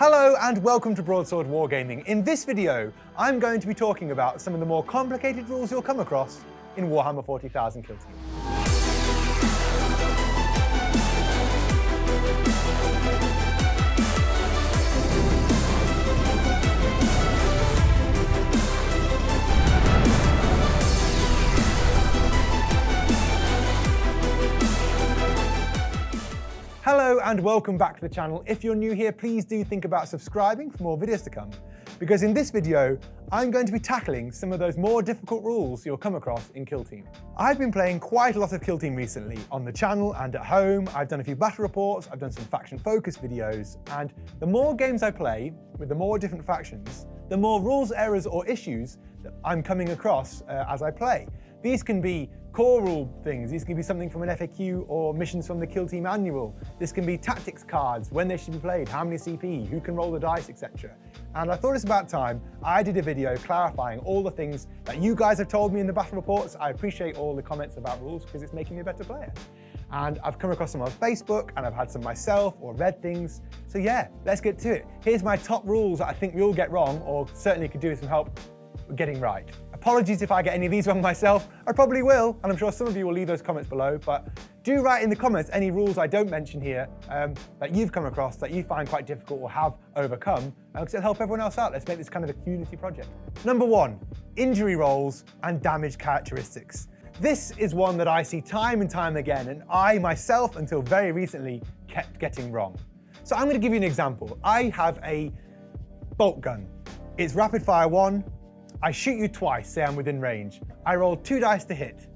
Hello and welcome to Broadsword Wargaming. In this video, I'm going to be talking about some of the more complicated rules you'll come across in Warhammer 40,000 Kill Team. Hello and welcome back to the channel. If you're new here, please do think about subscribing for more videos to come, because in this video, I'm going to be tackling some of those more difficult rules you'll come across in Kill Team. I've been playing quite a lot of Kill Team recently, on the channel and at home. I've done a few battle reports, I've done some faction focus videos, and the more games I play with the more different factions, the more rules, errors, or issues that I'm coming across as I play. These can be core rule things, these can be something from an FAQ or missions from the Kill Team manual. This can be tactics cards, when they should be played, how many CP, who can roll the dice, etc. And I thought it's about time I did a video clarifying all the things that you guys have told me in the battle reports. I appreciate all the comments about rules because it's making me a better player. And I've come across some on Facebook and I've had some myself or read things. So yeah, let's get to it. Here's my top rules that I think we all get wrong or certainly could do with some help getting right. Apologies if I get any of these wrong myself. I probably will, and I'm sure some of you will leave those comments below, but do write in the comments any rules I don't mention here that you've come across that you find quite difficult or have overcome, because it'll help everyone else out. Let's make this kind of a community project. Number 1, injury rolls and damage characteristics. This is one that I see time and time again, and I myself, until very recently, kept getting wrong. So I'm going to give you an example. I have a bolt gun. It's rapid fire 1. I shoot you twice, say I'm within range. I roll 2 dice to hit.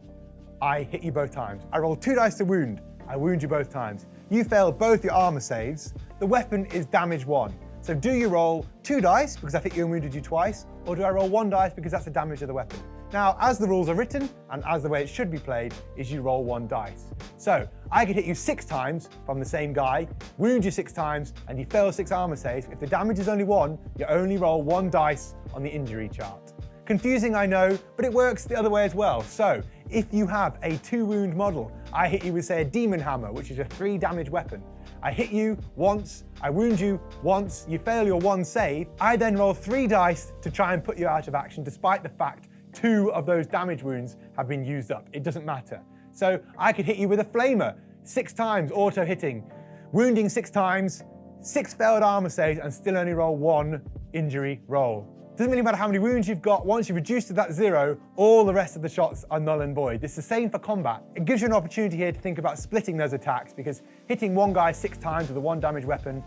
I hit you both times. I roll 2 dice to wound. I wound you both times. You fail both your armor saves. The weapon is damage 1. So do you roll 2 dice because I've hit you and wounded you twice, or do I roll 1 dice because that's the damage of the weapon? Now, as the rules are written, and as the way it should be played, is you roll 1 dice. So I could hit you 6 times from the same guy, wound you 6 times, and you fail 6 armor saves. If the damage is only 1, you only roll 1 dice on the injury chart. Confusing, I know, but it works the other way as well. So if you have a 2 wound model, I hit you with, say, a demon hammer, which is a 3 damage weapon. I hit you once, I wound you once, you fail your 1 save. I then roll 3 dice to try and put you out of action, despite the fact 2 of those damage wounds have been used up. It doesn't matter. So I could hit you with a flamer 6 times, auto hitting, wounding 6 times, 6 failed armor saves, and still only roll 1 injury roll. Doesn't really matter how many wounds you've got. Once you've reduced to that 0, all the rest of the shots are null and void. It's the same for combat. It gives you an opportunity here to think about splitting those attacks, because hitting one guy 6 times with a 1 damage weapon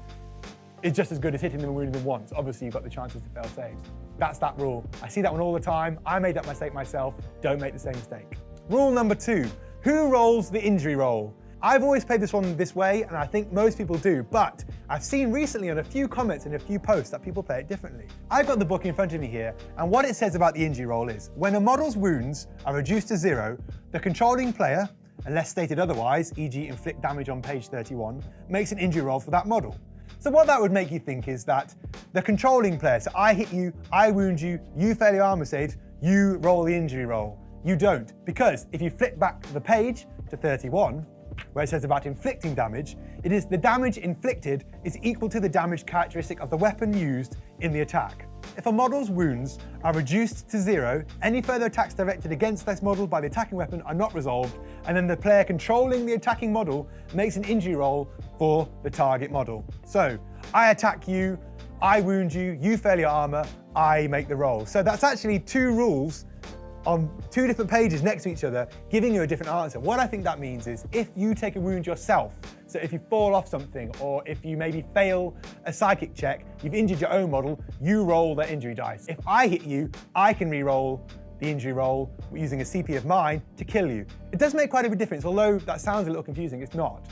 is just as good as hitting them and wounding them once. Obviously, you've got the chances to fail saves. That's that rule. I see that one all the time. I made that mistake myself. Don't make the same mistake. Rule number 2, who rolls the injury roll? I've always played this one this way, and I think most people do, but I've seen recently on a few comments and a few posts that people play it differently. I've got the book in front of me here, and what it says about the injury roll is, when a model's wounds are reduced to 0, the controlling player, unless stated otherwise, e.g. inflict damage on page 31, makes an injury roll for that model. So what that would make you think is that the controlling player, so I hit you, I wound you, you fail your armor saves, you roll the injury roll. You don't, because if you flip back the page to 31, where it says about inflicting damage, it is the damage inflicted is equal to the damage characteristic of the weapon used in the attack. If a model's wounds are reduced to 0, any further attacks directed against this model by the attacking weapon are not resolved, and then the player controlling the attacking model makes an injury roll for the target model. So I attack you, I wound you, you fail your armor, I make the roll. So that's actually 2 rules on 2 different pages next to each other, giving you a different answer. What I think that means is if you take a wound yourself, so if you fall off something, or if you maybe fail a psychic check, you've injured your own model, you roll the injury dice. If I hit you, I can re-roll the injury roll using a CP of mine to kill you. It does make quite a big difference, although that sounds a little confusing, it's not.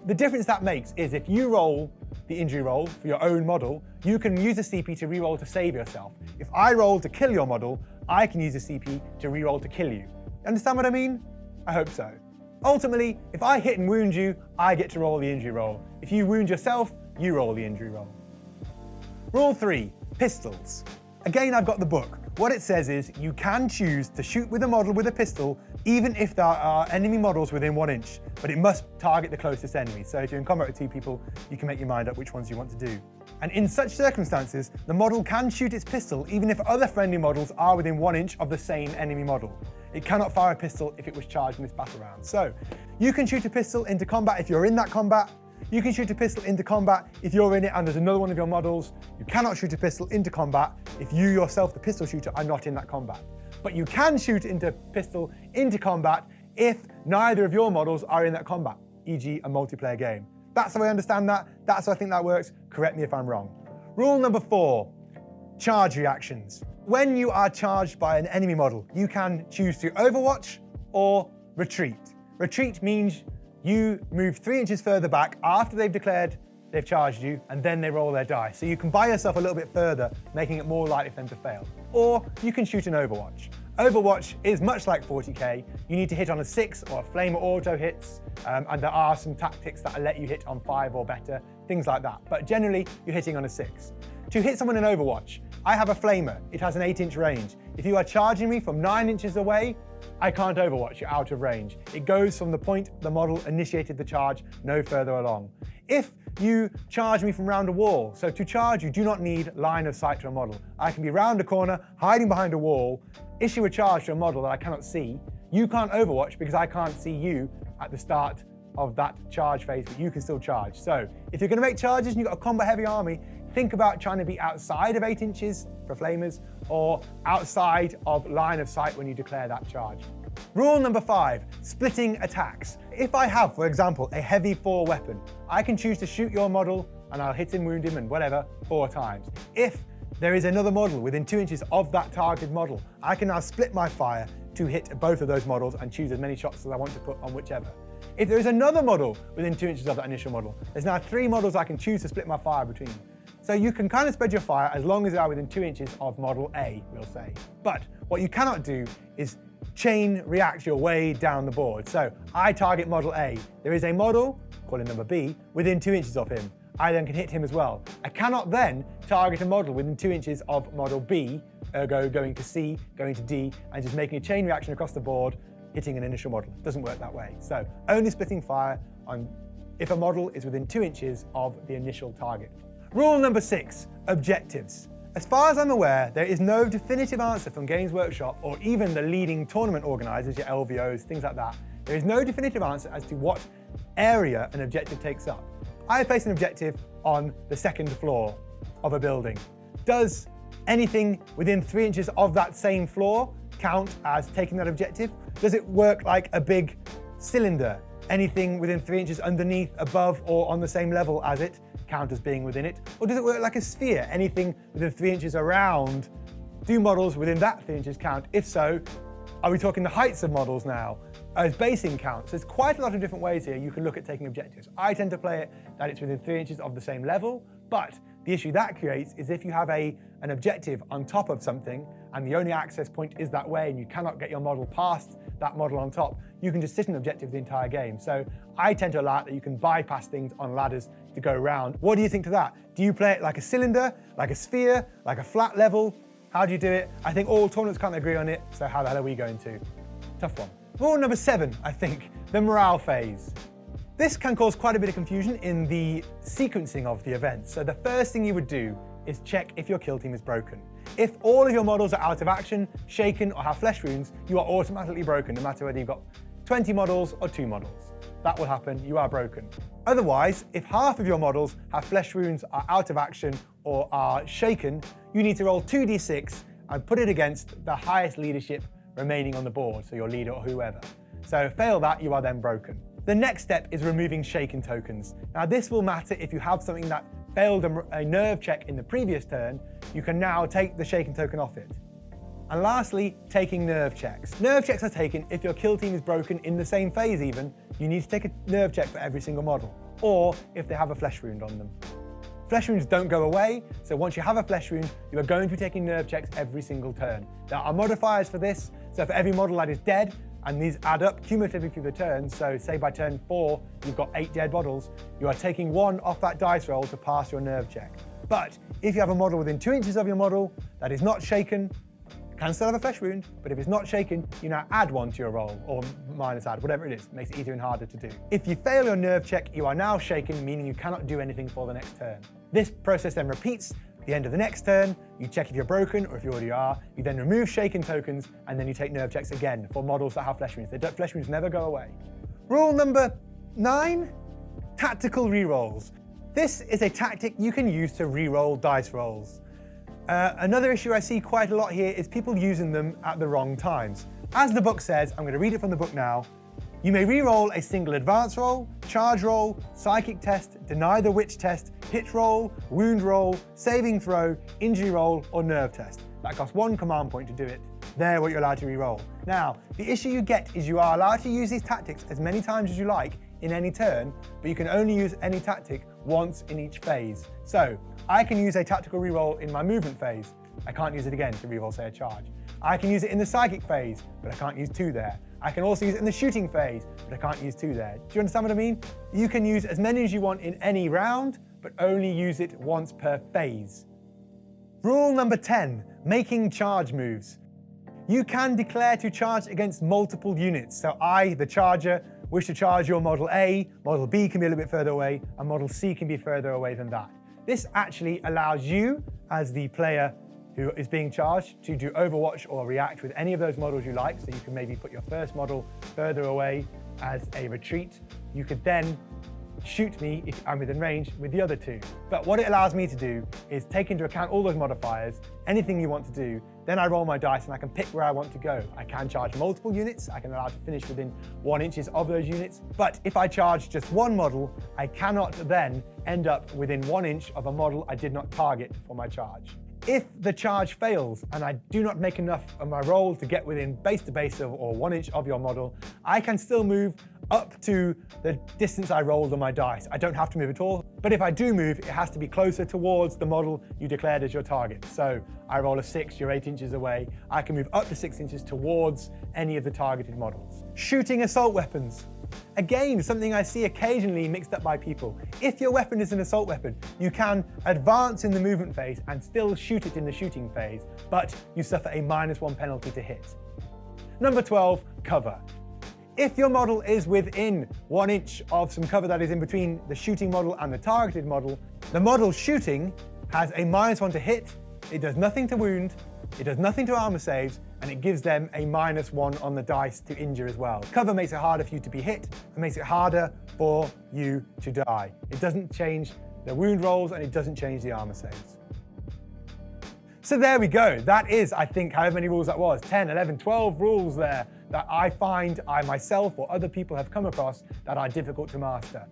The difference that makes is if you roll the injury roll for your own model, you can use a CP to re-roll to save yourself. If I roll to kill your model, I can use a CP to re-roll to kill you. Understand what I mean? I hope so. Ultimately, if I hit and wound you, I get to roll the injury roll. If you wound yourself, you roll the injury roll. Rule 3, pistols. Again, I've got the book. What it says is you can choose to shoot with a model with a pistol, even if there are enemy models within 1 inch, but it must target the closest enemy. So if you're in combat with 2 people, you can make your mind up which ones you want to do. And in such circumstances, the model can shoot its pistol even if other friendly models are within 1 inch of the same enemy model. It cannot fire a pistol if it was charged in this battle round. So you can shoot a pistol into combat if you're in that combat. You can shoot a pistol into combat if you're in it and there's another one of your models. You cannot shoot a pistol into combat if you yourself, the pistol shooter, are not in that combat. But you can shoot into pistol into combat if neither of your models are in that combat, e.g. a multiplayer game. That's how I understand that. That's how I think that works. Correct me if I'm wrong. Rule number 4, charge reactions. When you are charged by an enemy model, you can choose to overwatch or retreat. Retreat means you move 3 inches further back after they've declared they've charged you, and then they roll their die. So you can buy yourself a little bit further, making it more likely for them to fail. Or you can shoot an Overwatch. Overwatch is much like 40k. You need to hit on a 6 or a flame or auto hits, and there are some tactics that let you hit on 5 or better, things like that. But generally, you're hitting on a 6. To hit someone in Overwatch, I have a flamer. It has an 8-inch range. If you are charging me from 9 inches away, I can't overwatch, you're out of range. It goes from the point the model initiated the charge, no further along. If you charge me from round a wall, so to charge you do not need line of sight to a model. I can be round a corner, hiding behind a wall, issue a charge to a model that I cannot see. You can't overwatch because I can't see you at the start of that charge phase, but you can still charge. So if you're gonna make charges and you've got a combat heavy army, think about trying to be outside of 8 inches for flamers or outside of line of sight when you declare that charge. Rule number 5, splitting attacks. If I have, for example, a heavy 4 weapon, I can choose to shoot your model and I'll hit him, wound him and whatever 4 times. If there is another model within 2 inches of that targeted model, I can now split my fire to hit both of those models and choose as many shots as I want to put on whichever. If there is another model within 2 inches of that initial model, there's now 3 models I can choose to split my fire between. So you can kind of spread your fire as long as they are within 2 inches of model A, we'll say. But what you cannot do is chain react your way down the board. So I target model A. There is a model, call it number B, within 2 inches of him. I then can hit him as well. I cannot then target a model within 2 inches of model B, ergo going to C, going to D, and just making a chain reaction across the board, hitting an initial model. It doesn't work that way. So only splitting fire on if a model is within 2 inches of the initial target. Rule number 6, objectives. As far as I'm aware, there is no definitive answer from Games Workshop or even the leading tournament organisers, your LVOs, things like that. There is no definitive answer as to what area an objective takes up. I place an objective on the 2nd floor of a building. Does anything within 3 inches of that same floor count as taking that objective? Does it work like a big cylinder? Anything within 3 inches underneath, above, or on the same level as it count as being within it? Or does it work like a sphere? Anything within 3 inches around, do models within that 3 inches count? If so, are we talking the heights of models now as basing counts? There's quite a lot of different ways here you can look at taking objectives. I tend to play it that it's within 3 inches of the same level, but the issue that creates is if you have an objective on top of something and the only access point is that way and you cannot get your model past that model on top, you can just sit an objective the entire game. So I tend to allow that you can bypass things on ladders to go around. What do you think to that? Do you play it like a cylinder, like a sphere, like a flat level? How do you do it? I think all tournaments can't agree on it, so how the hell are we going to? Tough one. Rule number 7, I think, the morale phase. This can cause quite a bit of confusion in the sequencing of the event. So the first thing you would do is check if your kill team is broken. If all of your models are out of action, shaken, or have flesh wounds, you are automatically broken, no matter whether you've got 20 models or 2 models. That will happen, you are broken. Otherwise, if half of your models have flesh wounds, are out of action, or are shaken, you need to roll 2d6 and put it against the highest leadership remaining on the board, so your leader or whoever. So fail that, you are then broken. The next step is removing shaken tokens. Now this will matter if you have something that failed a nerve check in the previous turn, you can now take the shaken token off it. And lastly, taking nerve checks. Nerve checks are taken if your kill team is broken in the same phase even, you need to take a nerve check for every single model, or if they have a flesh wound on them. Flesh wounds don't go away, so once you have a flesh wound, you are going to be taking nerve checks every single turn. There are modifiers for this, so for every model that is dead, and these add up cumulatively through the turns, so say by turn 4, you've got 8 dead models, you are taking 1 off that dice roll to pass your nerve check. But if you have a model within 2 inches of your model that is not shaken, can still have a flesh wound, but if it's not shaken, you now add 1 to your roll, or minus add, whatever it is. It makes it easier and harder to do. If you fail your nerve check, you are now shaken, meaning you cannot do anything for the next turn. This process then repeats. At the end of the next turn, you check if you're broken, or if you already are. You then remove shaken tokens, and then you take nerve checks again for models that have flesh wounds. The flesh wounds never go away. Rule number 9, tactical rerolls. This is a tactic you can use to reroll dice rolls. Another issue I see quite a lot here is people using them at the wrong times. As the book says, I'm going to read it from the book now, you may re-roll a single advance roll, charge roll, psychic test, deny the witch test, hit roll, wound roll, saving throw, injury roll, or nerve test. That costs 1 command point to do it. They're what you're allowed to re-roll. Now, the issue you get is you are allowed to use these tactics as many times as you like in any turn, but you can only use any tactic once in each phase. So, I can use a tactical reroll in my movement phase. I can't use it again to reroll, say, a charge. I can use it in the psychic phase, but I can't use 2 there. I can also use it in the shooting phase, but I can't use 2 there. Do you understand what I mean? You can use as many as you want in any round, but only use it once per phase. Rule number 10, making charge moves. You can declare to charge against multiple units. So I, the charger, wish to charge your model A, model B can be a little bit further away, and model C can be further away than that. This actually allows you, as the player who is being charged, to do overwatch or react with any of those models you like. So you can maybe put your first model further away as a retreat. You could then shoot me if I'm within range with the other 2. But what it allows me to do is take into account all those modifiers, anything you want to do, then I roll my dice and I can pick where I want to go. I can charge multiple units, I can allow to finish within 1 inch of those units, but if I charge just 1 model, I cannot then end up within 1 inch of a model I did not target for my charge. If the charge fails and I do not make enough of my roll to get within base to base or 1 inch of your model, I can still move up to the distance I rolled on my dice. I don't have to move at all, but if I do move, it has to be closer towards the model you declared as your target. So I roll a 6, you're 8 inches away. I can move up to 6 inches towards any of the targeted models. Shooting assault weapons. Again, something I see occasionally mixed up by people. If your weapon is an assault weapon, you can advance in the movement phase and still shoot it in the shooting phase, but you suffer a -1 penalty to hit. Number 12, cover. If your model is within 1 inch of some cover that is in between the shooting model and the targeted model, the model shooting has a -1 to hit, it does nothing to wound, it does nothing to armor saves, and it gives them a -1 on the dice to injure as well. Cover makes it harder for you to be hit, and makes it harder for you to die. It doesn't change the wound rolls, and it doesn't change the armor saves. So there we go. That is, I think, however many rules that was, 10, 11, 12 rules there that I find I myself or other people have come across that are difficult to master.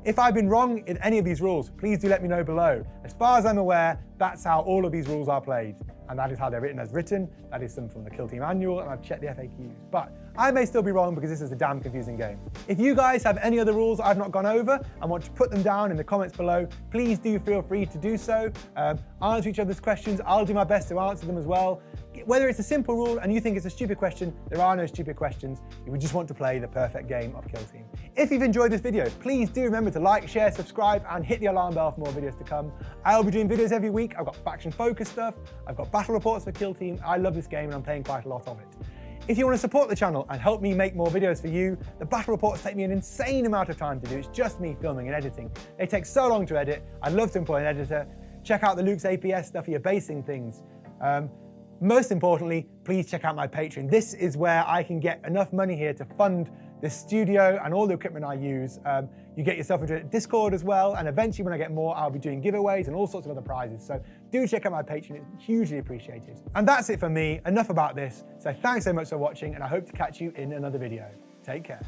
If I've been wrong in any of these rules, please do let me know below. As far as I'm aware, that's how all of these rules are played. And that is how they're written as written. That is some from the Kill Team Manual, and I've checked the FAQs. But I may still be wrong because this is a damn confusing game. If you guys have any other rules I've not gone over and want to put them down in the comments below, please do feel free to do so. Answer each other's questions. I'll do my best to answer them as well. Whether it's a simple rule and you think it's a stupid question, there are no stupid questions. You just want to play the perfect game of Kill Team. If you've enjoyed this video, please do remember to like, share, subscribe, and hit the alarm bell for more videos to come. I'll be doing videos every week. I've got faction-focused stuff. I've got battle reports for Kill Team. I love this game and I'm playing quite a lot of it. If you want to support the channel and help me make more videos for you, the battle reports take me an insane amount of time to do. It's just me filming and editing. They take so long to edit. I'd love to employ an editor. Check out the Luke's APS stuff for your basing things. Most importantly, please check out my Patreon. This is where I can get enough money here to fund the studio and all the equipment I use. You get yourself into Discord as well, and eventually when I get more, I'll be doing giveaways and all sorts of other prizes. So do check out my Patreon, it's hugely appreciated. And that's it for me, enough about this. So thanks so much for watching, and I hope to catch you in another video. Take care.